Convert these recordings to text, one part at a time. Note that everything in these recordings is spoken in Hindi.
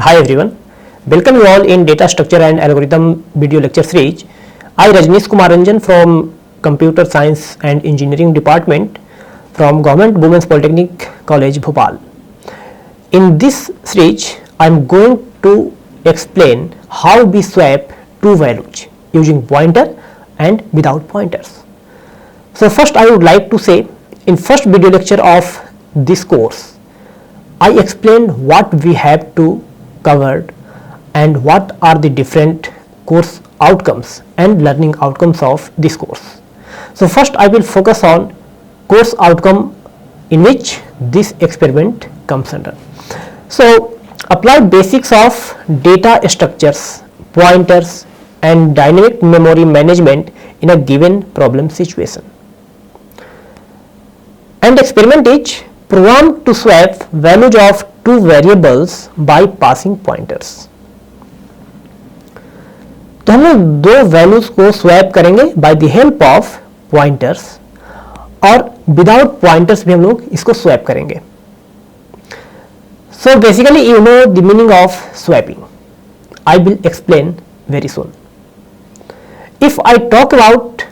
Hi everyone, welcome you all in Data Structure and Algorithm video lecture series. I Rajneesh Kumar Ranjan from Computer Science and Engineering Department from Government Women's Polytechnic College, Bhopal. In this series, I am going to explain how we swap two values using pointer and without pointers. So first I would like to say, in first video lecture of this course, I explained what we have to cover and what are the different course outcomes and learning outcomes of this course. So first I will focus on course outcome in which this experiment comes under. So apply basics of data structures, pointers and dynamic memory management in a given problem situation. And experiment is program to swap values of two variables by passing pointers. तो हम लोग दो वैल्यूज को स्वैप करेंगे bye the help of pointers और विदाउट पॉइंटर्स भी हम लोग इसको स्वैप करेंगे. So basically you know the meaning of swapping. I will explain very soon. If I talk about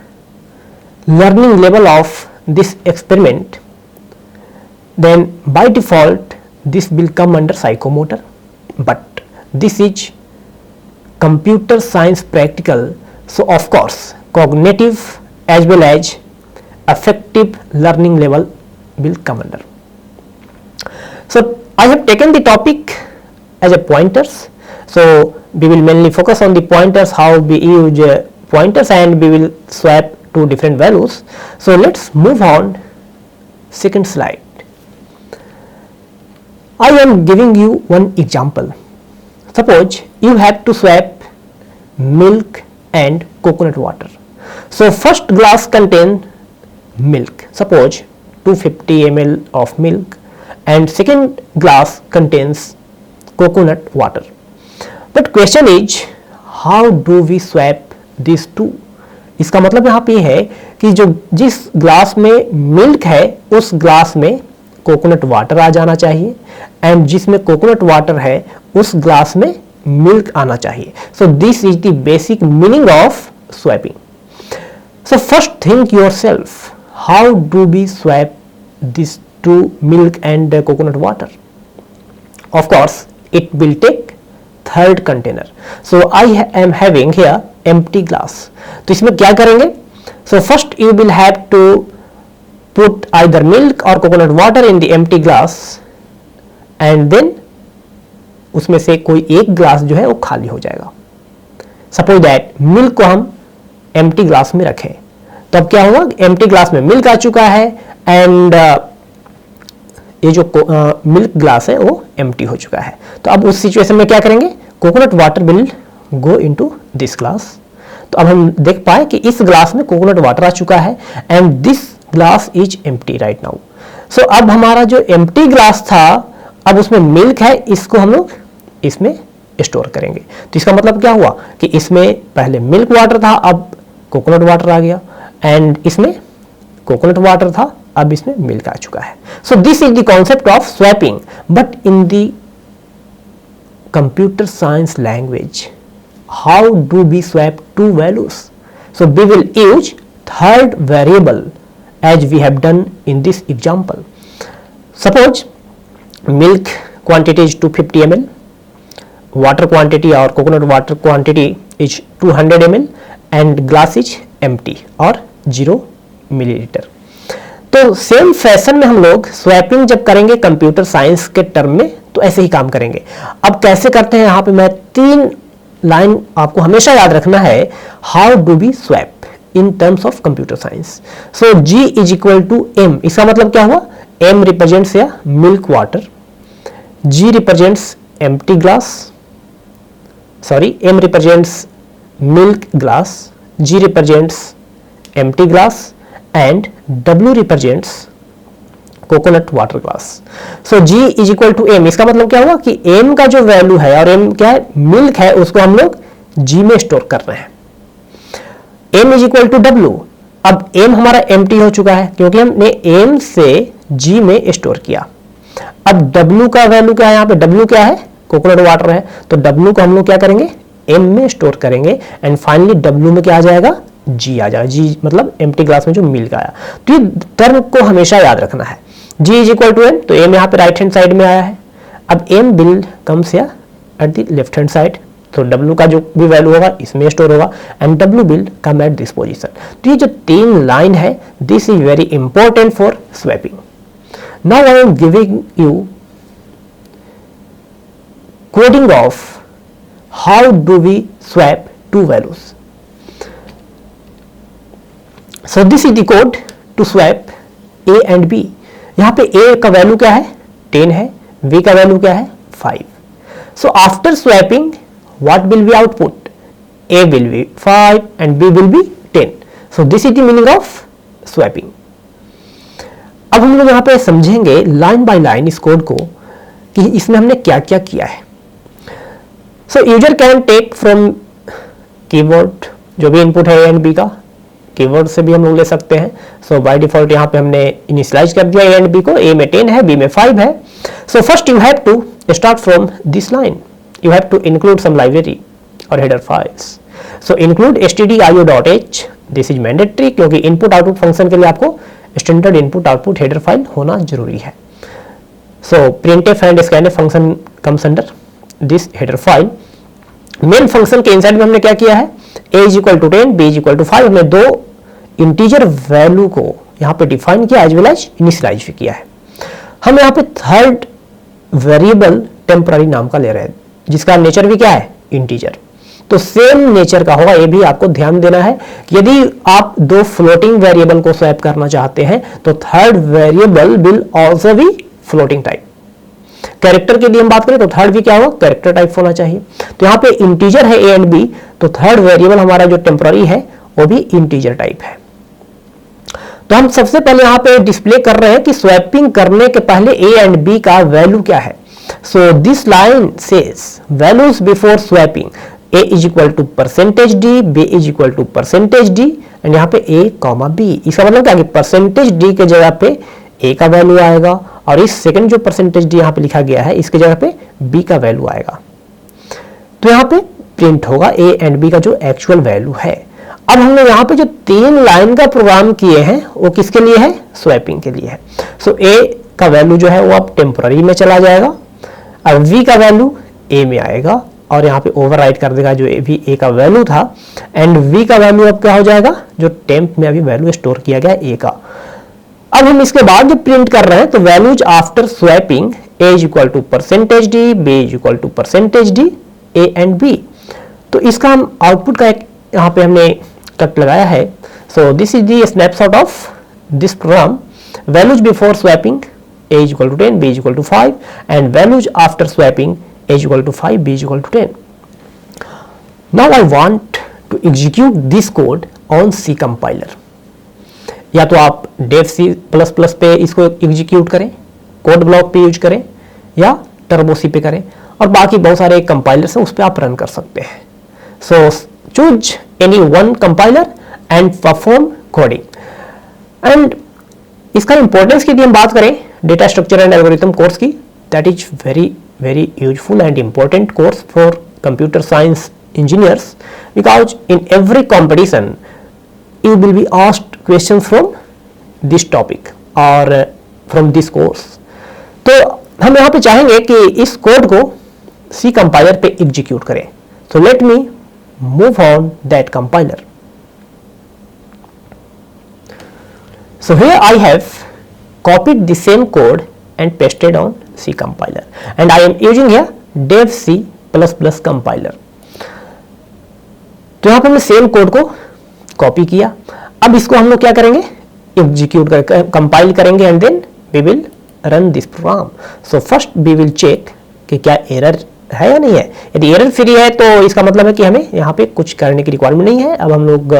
learning level of this experiment, then by default this will come under psychomotor, but this is computer science practical, so of course cognitive as well as affective learning level will come under. So I have taken the topic as a pointers, so we will mainly focus on the pointers, how we use pointers, and we will swap two different values. So let's move on. Second slide. I am giving you one example. Suppose you have to swap milk and coconut water. So first glass contains milk, suppose 250 ml of milk, and second glass contains coconut water. But question is, how do we swap these two? इसका मतलब यहाँ पे है कि जो जिस ग्लास में मिल्क है उस ग्लास में कोकोनट वाटर आ जाना चाहिए, एंड जिसमें कोकोनट वाटर है उस ग्लास में मिल्क आना चाहिए. So this is the basic meaning of swapping. So first think yourself, how do we swap this to milk and coconut water? Of course it will take third container. So I am having here empty glass. तो इसमें क्या करेंगे? So first you will have to put either milk or coconut water in the empty glass, and then उसमें से कोई एक ग्लास जो है वो खाली हो जाएगा. Suppose that मिल्क को हम empty ग्लास में रखें, तो अब क्या होगा? empty ग्लास में मिल्क आ चुका है एंड ये जो मिल्क ग्लास है वो empty हो चुका है. तो अब उस सिचुएशन में क्या करेंगे? Coconut water will go into this glass. तो अब हम देख पाए कि इस ग्लास में कोकोनट वाटर आ चुका है and this glass is empty right now. So अब हमारा जो एम्प्टी ग्लास था, अब उसमें मिल्क है, इसको हम लोग इसमें स्टोर करेंगे. तो इसका मतलब क्या हुआ कि इसमें पहले मिल्क वाटर था, अब कोकोनट वाटर आ गया, एंड इसमें कोकोनट वाटर था, अब इसमें मिल्क आ चुका है. So this is the concept of swapping, but in the computer science language, how do we swap two values? So we will use third variable as we have done in this example. Suppose milk quantity is 250 ml, water quantity or coconut water quantity is 200 ml, and glass is empty or 0 milliliter. तो सेम फैशन में हम लोग स्वैपिंग जब करेंगे कंप्यूटर साइंस के टर्म में, तो ऐसे ही काम करेंगे. अब कैसे करते हैं, यहाँ पे मैं तीन लाइन आपको हमेशा याद रखना है. How do we swap in terms of computer science? So G is equal to M. इसका मतलब क्या हुआ? M रिप्रेजेंट्स या milk water, G represents empty glass, sorry M represents milk glass, G represents empty glass, and W represents coconut water glass. So G is equal to M. इसका मतलब क्या हुआ कि M का जो वैल्यू है, और M क्या है? मिल्क है, उसको हम लोग G में स्टोर कर रहे हैं. M is equal to W. अब M हमारा एम्प्टी हो चुका है क्योंकि हमने M से G में स्टोर किया. अब W का वैल्यू क्या है? यहाँ पे W क्या है? कोकोनट वाटर है, तो W को हम लोग क्या करेंगे, M में स्टोर करेंगे एंड फाइनली W में क्या आ जाएगा, G आ जाएगा। G मतलब एम्प्टी ग्लास में जो मिल्क आया। तो ये टर्म को हमेशा याद रखना है। G is equal to M, तो M यहाँ पे राइट हैंड साइड में आया है। अब M will comes here at the left hand side, तो W का जो भी वैल्यू होगा इसमें स्टोर होगा and W will come at this position. तो ये जो 3 लाइन है, this is very important for swapping. Now I am giving you coding of how do we swap 2 values. So this is the code to swap A and B। यहाँ पे A का वैल्यू क्या है, 10 है, B का वैल्यू क्या है, 5। So after swapping, what will be output? A will be 5 and B will be 10. So this is the meaning of swapping. अब हम लोग यहाँ पे समझेंगे लाइन बाय लाइन इस कोड को कि इसमें हमने क्या क्या किया है। So user can take from keyword, जो भी इनपुट है A एंड B का, कीवर्ड से भी हम लोग ले सकते हैं। So by default यहाँ पे हमने इनिशियलाइज कर दिया A एंड B को, A में 10 है, B में 5 है। So first you have to start from this line. You have to include some library or header files. So include stdio.h. This is mandatory क्योंकि इनपुट आउटपुट फंक्शन के लिए आपको standard input output header file होना जरूरी है। So printf and scanf function comes under this header file. Main function के इनसाइड में हमने क्या किया है, a is equal to 10, b is equal to 5, हमने 2 इंटीजर वैल्यू को यहाँ पे डिफाइन किया एज वेल एज इनिशियलाइज भी किया है। हम यहाँ पे थर्ड वेरिएबल टेम्पररी नाम का ले रहे हैं जिसका नेचर भी क्या है, इंटीजर। तो सेम नेचर का होगा, ये भी आपको ध्यान देना है कि यदि आप 2 फ्लोटिंग वेरिएबल को स्वैप करना चाहते हैं तो third variable will also be floating type. Character के लिए हम बात करें तो थर्ड भी क्या होगा, कैरेक्टर टाइप होना चाहिए। तो यहाँ पे इंटीजर है A एंड B, तो थर्ड वेरिएबल हमारा जो टेम्पररी है वो भी इंटीजर टाइप है। तो हम सबसे पहले यहाँ पे डिस्प्ले कर रहे हैं कि स्वैपिंग करने के पहले A एंड B का वैल्यू क्या है। So this line says values before swapping, A is equal to percentage D, B is equal to percentage D and यहाँ पे A कॉमा B। इसका मतलब क्या है कि परसेंटेज D के जगह पे A का वैल्यू आएगा और इस सेकंड जो परसेंटेज D यहाँ पे लिखा गया है इसके जगह पे B का वैल्यू आएगा। तो यहाँ पे प्रिंट होगा A एंड B का जो एक्चुअल वैल्यू है। अब हमने यहाँ पे जो 3 लाइन का प्रोग्राम किए हैं वो किसके लिए है, स्वैपिंग के लिए है। सो A का वैल्यू जो है वो अब टेम्पररी में चला जाएगा और V का वैल्यू A में आएगा और यहाँ पे ओवरराइट कर देगा जो भी A का वैल्यू था एंड V का वैल्यू अब क्या हो जाएगा, जो टेम्प में अभी वैल्यू स्टोर किया गया A का। अब हम इसके बाद जो प्रिंट कर रहे हैं तो values after swapping A is equal to percentage D, B is equal to percentage D, A and B। तो इसका हम आउटपुट का एक यहाँ पे हमने कट लगाया है। So this is the snapshot of this program. Values before swapping A is equal to 10, B is equal to 5 and values after swapping A is equal to 5, B is equal to 10. Now I want to execute this code on C compiler. या तो आप dev C++ पे इसको एग्जीक्यूट करें, कोड ब्लॉक पे यूज करें या टर्बो C पे करें और बाकी बहुत सारे कंपाइलर्स हैं उस पर आप रन कर सकते हैं। So choose any one compiler and perform coding. And इसका इंपॉर्टेंस की यदि हम बात करें data structure and algorithm course की, that is very useful and important course for computer science engineers because in every competition you will be asked questions from this topic or from this course. तो हम यहाँ पे चाहेंगे कि इस कोड को C कंपाइलर पे एग्जीक्यूट करें। So let me move on that compiler. So here I have copied the same code and pasted on C compiler and I am using here dev C++ compiler. तो यहाँ पे हमने सेम कोड को कॉपी किया। अब इसको हम लोग क्या करेंगे, एग्जीक्यूट कर कंपाइल करेंगे and then we will run this program. So first we will check कि क्या एरर है या नहीं है। यदि एरर फ्री है तो इसका मतलब है कि हमें यहाँ पे कुछ करने की रिक्वायरमेंट नहीं है। अब हम लोग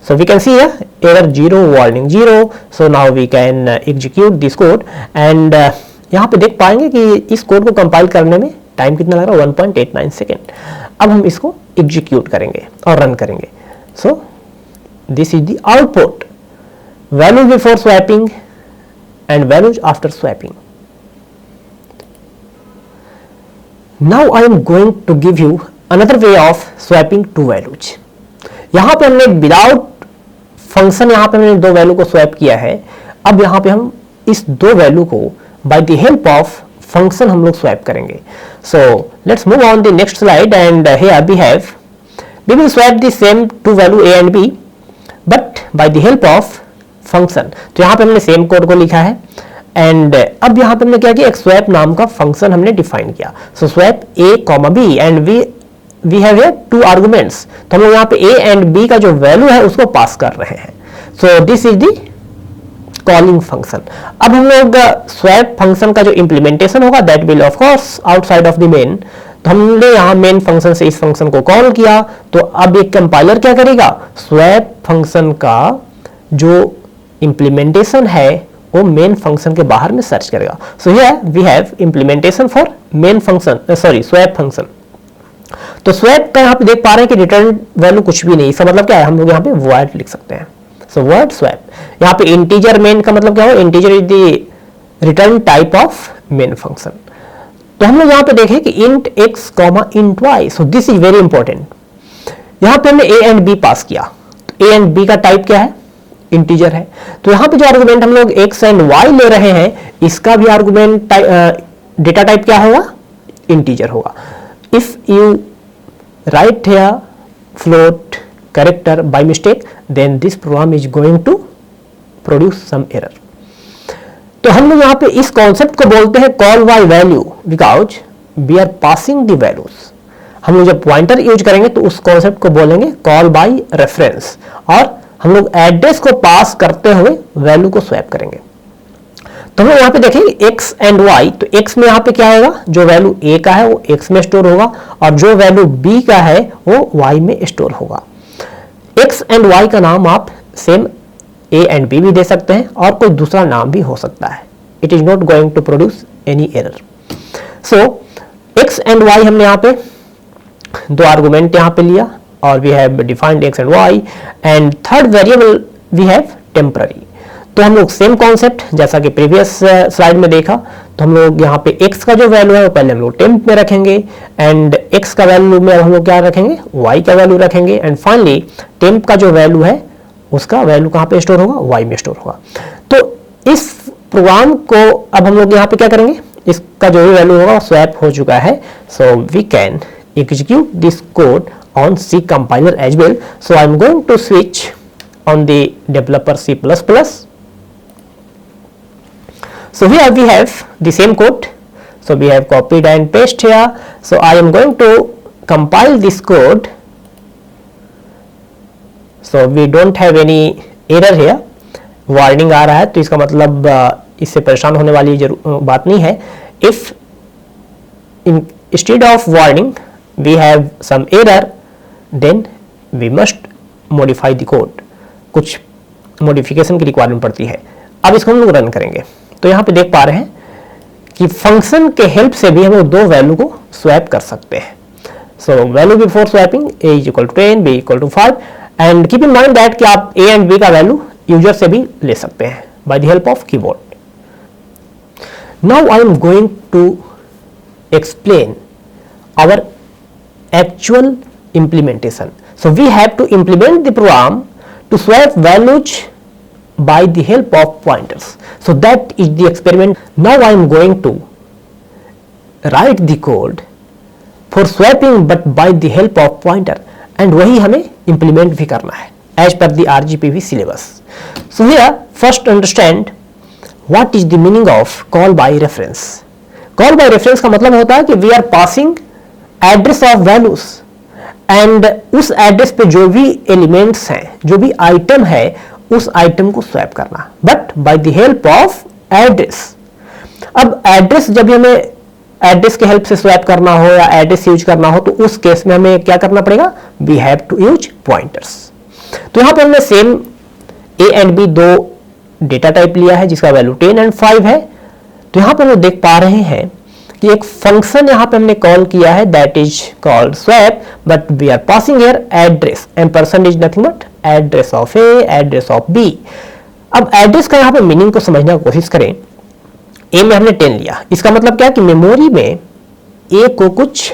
so we can see error 0 warning 0। So now we can execute this code and यहाँ पे देख पाएंगे कि इस कोड को कंपाइल करने में टाइम कितना लग रहा है, 1.89 सेकेंड। अब हम इसको एग्जीक्यूट करेंगे और रन करेंगे। सो this is the output, value before swapping and values after swapping. Now I am going to give you another way of swapping two values. यहाँ पे हमने विदाउट फंक्शन यहाँ पे हमने दो वैल्यू को स्वैप किया है। अब यहाँ पे हम इस दो वैल्यू को by the help of function हम लोग स्वैप करेंगे। So let's move on the next slide and here we will swap the same two value a and b but by the help of function. तो यहाँ पे हमने सेम कोड को लिखा है एंड अब यहाँ पे हमने क्या किया, एक स्वैप नाम का फंक्शन हमने डिफाइन किया। So swap a comma b and we have here two arguments. तो हम लोग यहाँ पे a एंड b का जो वैल्यू है उसको पास कर रहे हैं। सो this is the calling function. अब हम लोग स्वैप फंक्शन का जो इंप्लीमेंटेशन होगा that will of course outside of the main. तो हमने यहाँ मेन फंक्शन से इस फंक्शन को कॉल किया, तो अब एक कंपाइलर क्या करेगा, स्वैप फंक्शन का जो इंप्लीमेंटेशन है वो मेन फंक्शन के बाहर में सर्च करेगा। So here we have implementation for main function, sorry swap function. तो स्वैप का यहाँ पे देख पा रहे हैं कि रिटर्न वैल्यू कुछ भी नहीं, इसका मतलब क्या है, हम लोग यहाँ पे void लिख सकते हैं। सो void स्वैप, यहाँ पे इंटीजर मेन का मतलब क्या हो, integer is the return type of main function. तो हम लोग यहाँ पे देखें कि int x comma int y। So this is very important. यहाँ पे हमने a एंड b पास किया, तो a एंड b का टाइप क्या है, इंटीजर है। तो यहाँ पे जो आर्गुमेंट हम लोग x एंड y ले रहे हैं इसका भी आर्गुमेंट डेटा टाइप क्या होगा, इंटीजर होगा। If you write here float character by mistake then this program is going to produce some error. तो हम लोग यहाँ पे इस कॉन्सेप्ट को बोलते हैं call by value, because we are passing the values. हम लोग जब पॉइंटर यूज करेंगे तो उस कॉन्सेप्ट को बोलेंगे कॉल बाय रेफरेंस, और हम लोग एड्रेस को पास करते हुए वैल्यू को स्वैप करेंगे। तो हम लोग यहाँ पे देखेंगे x एंड y। तो x में यहाँ पे क्या आएगा, जो वैल्यू a का है वो x में स्टोर होगा और जो वैल्यू b का है वो y में स्टोर होगा। x एंड y का नाम आप सेम a एंड b भी दे सकते हैं और कोई दूसरा नाम भी हो सकता है। It is not going to produce any error. So x and y हमने यहाँ पे दो आर्गुमेंट यहाँ पे लिया और we have defined x and y and third variable we have temporary. तो हम लोग सेम कॉन्सेप्ट जैसा कि प्रीवियस स्लाइड में देखा, तो हम लोग यहाँ पे x का जो वैल्यू है वो पहले हम लोग टेम्प में रखेंगे एंड x का वैल्यू में हम लोग क्या रखेंगे, y का वैल्यू रखेंगे एंड फाइनली टेम्प का जो वैल्यू है उसका वैल्यू कहाँ पे स्टोर होगा, y में स्टोर होगा। तो इस प्रोग्राम को अब हम लोग यहाँ पे क्या करेंगे, इसका जो भी वैल्यू होगा स्वैप हो चुका है। So we can execute this code on C compiler as well. So I am going to switch on the developer C++. So here we have the same code. So we have copied and paste here. So I am going to compile this code. So we don't have any error here. Warning आ रहा है तो इसका मतलब इससे परेशान होने वाली बात नहीं है। If instead of warning we have some error then we must modify the code। कुछ मॉडिफिकेशन की रिक्वायरमेंट पड़ती है। अब इसको हम लोग रन करेंगे तो यहाँ पे देख पा रहे हैं कि फंक्शन के हेल्प से भी हम लोग दो वैल्यू को स्वैप कर सकते हैं। So value before swapping a is equal to 10, b equal to 5 and keep in mind that कि आप a एंड b का वैल्यू यूजर से भी ले सकते हैं by the help of keyboard. Now I am going to explain our actual implementation. So we have to implement the program to swap values by the help of pointers. So that is the experiment. Now I am going to write the code for swapping but by the help of pointer and वही हमें implement भी करना है as per the RGPV syllabus. So here first understand what is the meaning of call by reference. Call by reference का मतलब होता है कि we are passing address of values and उस एड्रेस पे जो भी एलिमेंट्स हैं, जो भी आइटम है उस आइटम को स्वैप करना but by the help of address. अब एड्रेस जब भी हमें एड्रेस के हेल्प से स्वैप करना हो या एड्रेस यूज करना हो तो उस केस में हमें क्या करना पड़ेगा, we have to use pointers. तो यहाँ पे हमने सेम a एंड b दो डेटा टाइप लिया है जिसका वैल्यू 10 एंड 5 है। तो यहाँ पे हम देख पा रहे हैं कि एक फंक्शन यहाँ पे हमने कॉल किया है that is called swap but we are passing here address and percent is nothing but address of A, address of B. अब एड्रेस का यहाँ पे मीनिंग को समझने की कोशिश करें। ए में हमने 10 लिया, इसका मतलब क्या कि मेमोरी में ए को कुछ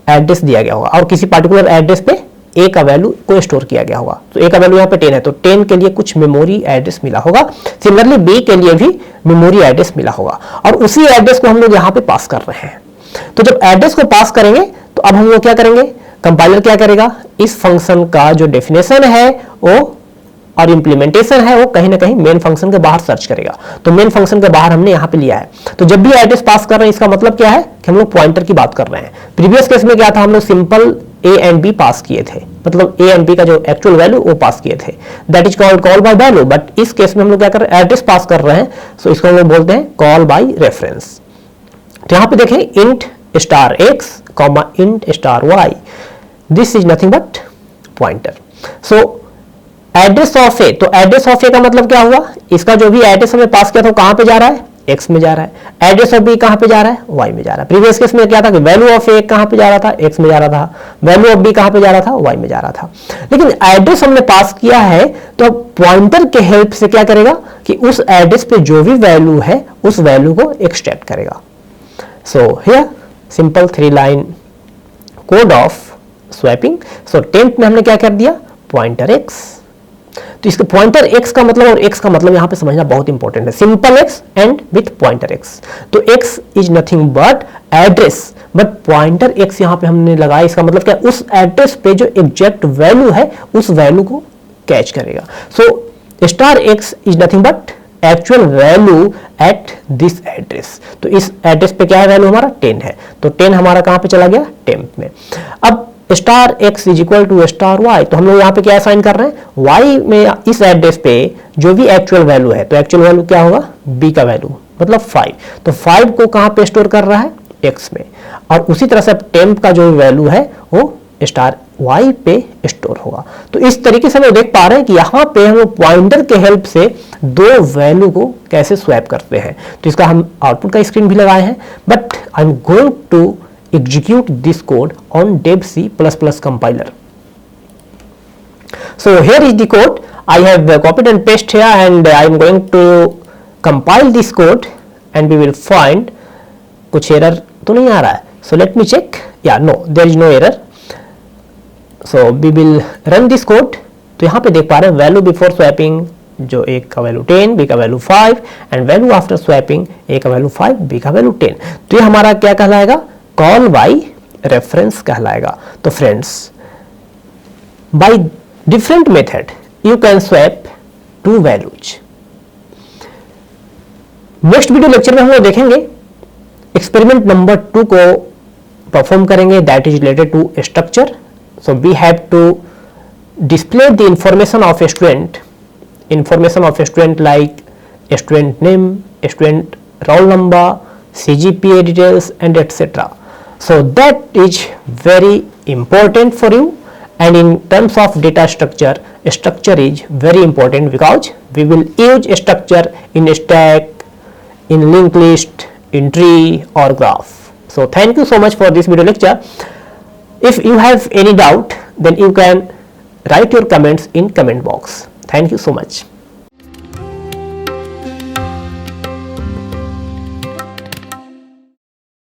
एड्रेस दिया गया होगा और किसी पार्टिकुलर एड्रेस पे ए का वैल्यू को स्टोर किया गया होगा। तो ए का वैल्यू यहाँ पे 10 है, तो 10 के लिए कुछ मेमोरी एड्रेस मिला होगा। सिमिलरली बी के लिए भी मेमोरी एड्रेस मिला होगा और उसी एड्रेस को हम लोग यहाँ पे पास कर रहे हैं। तो जब एड्रेस को पास करेंगे तो अब हम लोग क्या करेंगे, कंपाइलर क्या करेगा, इस फंक्शन का जो डेफिनेशन है वो और इंप्लीमेंटेशन है वो कहीं ना कहीं मेन फंक्शन के बाहर सर्च करेगा। तो मेन फंक्शन के बाहर हमने यहाँ पे लिया है। तो जब भी एड्रेस पास कर रहे हैं इसका मतलब क्या है कि हम लोग पॉइंटर की बात कर रहे हैं। प्रीवियस केस में क्या था, हम लोग सिंपल ए एंड बी पास किए थे, मतलब ए एंड बी का जो एक्चुअल वैल्यू वो पास किए थे, that is called call by value. But इस केस में हम लोग क्या कर रहे हैं, एड्रेस पास कर रहे हैं, सो इसको हम लोग बोलते हैं कॉल बाय रेफरेंस। तो यहाँ पे देखें int star x comma int star y, this is nothing but pointer. So address of a, तो एड्रेस ऑफ ए का मतलब क्या हुआ, इसका जो भी एड्रेस हमें पास किया था कहां पे जा रहा है, एक्स में जा रहा है। एड्रेस ऑफ बी कहां पे जा रहा है, वाई में जा रहा है। प्रीवियस केस में क्या था कि वैल्यू ऑफ ए कहां पे जा रहा था, एक्स में जा रहा था, वैल्यू ऑफ बी कहां पे जा रहा था, वाई में जा रहा था। लेकिन एड्रेस हमने पास किया है तो अब पॉइंटर के हेल्प से क्या करेगा कि उस एड्रेस पे जो भी वैल्यू है उस वैल्यू को एक्सट्रैक्ट करेगा। So here simple 3 line code of swapping. So 10th में हमने क्या कर दिया, पॉइंटर एक्स। तो इसका पॉइंटर एक्स का मतलब और एक्स का मतलब यहां पे समझना बहुत इंपॉर्टेंट है, simple x and with pointer x. तो x is nothing but address, but pointer x यहां पे हमने लगाया, इसका मतलब क्या, उस एड्रेस पे जो एग्जैक्ट वैल्यू है उस वैल्यू को कैच करेगा। So star x is nothing but actual value at this address. तो इस एड्रेस पे क्या है, वैल्यू हमारा 10 है, तो 10 हमारा कहां पे चला गया, 10th में। अब star x is equal to star Y, तो हम लोग यहाँ पे क्या असाइन कर रहे हैं, वाई में इस एड्रेस पे जो भी एक्चुअल वैल्यू है, तो एक्चुअल वैल्यू क्या होगा, बी का वैल्यू मतलब 5, तो 5 को कहाँ पे स्टोर कर रहा है, एक्स में। और उसी तरह से टेम्प का जो वैल्यू है वो स्टार वाई पे स्टोर होगा। तो इस तरीके से हम देख पा रहे हैं कि यहाँ पे हम लोग पॉइंटर के हेल्प से दो वैल्यू को कैसे स्वैप करते हैं। तो इसका हम आउटपुट का स्क्रीन भी लगाए हैं, but I am going to execute this code on dev C++ compiler. So here is the code. I have copied and pasted here, and I am going to compile this code and we will find कुछ error तो नहीं आ रहा है. So let me check. Yeah, no, there is no error. So we will run this code. तो यहाँ पे देख पा रहे हैं वैल्यू बिफोर स्वैपिंग जो a का वैल्यू 10, b का value 5 and value after swapping a का वैल्यू 5, b का वैल्यू 10. तो ये हमारा क्या कहलाएगा, कॉल बाय रेफरेंस कहलाएगा. तो friends, by different method you can swap to values. Next video lecture में हम लोग देखेंगे एक्सपेरिमेंट नंबर 2 को परफॉर्म करेंगे, that is related to structure. So we have to display the information of a student like student name, student roll number, CGPA details and etc. So that is very important for you, and in terms of data structure, structure is very important because we will use structure in stack, in linked list, in tree or graph. So thank you so much for this video lecture. If you have any doubt, then you can write your comments in comment box. Thank you so much.